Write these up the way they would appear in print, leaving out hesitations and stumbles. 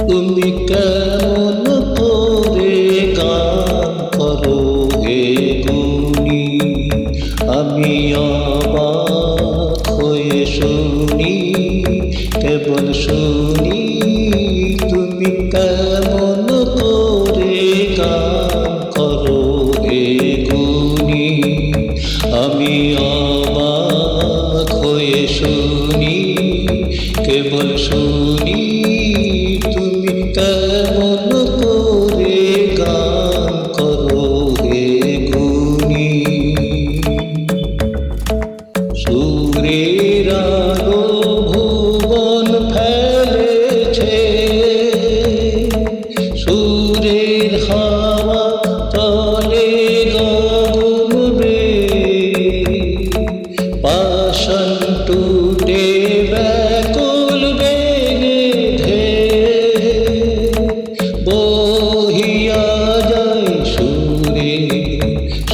তুমি কেমন করে গান করো হে গুণী, আমি অবাক হয়ে শুনি, কেবল শুনি। তুমি কেমন করে গান করো হে গুণী, আমি অবাক হয়ে শুনি, কেবল শুনি। তুমি কেমন করে গান করো হে গুণী। সুরের আলো ভুবন ফেলেছে, সুরের হাওয়া চলে গগন বেয়ে, পাষাণ টুটে ব্যাকুল বেগে ধেয়ে বহিয়া যায় সুরে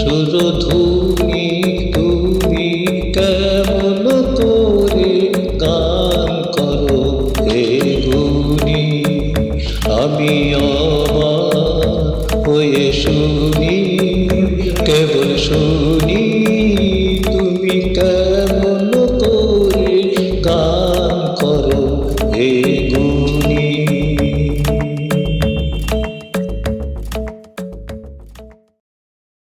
সুরধুনী। তুমি কেমন করে গান করো হে গুণী, আমি অবাক হয়ে শুনি, কেবল শুনি। তুমি কেমন করে গান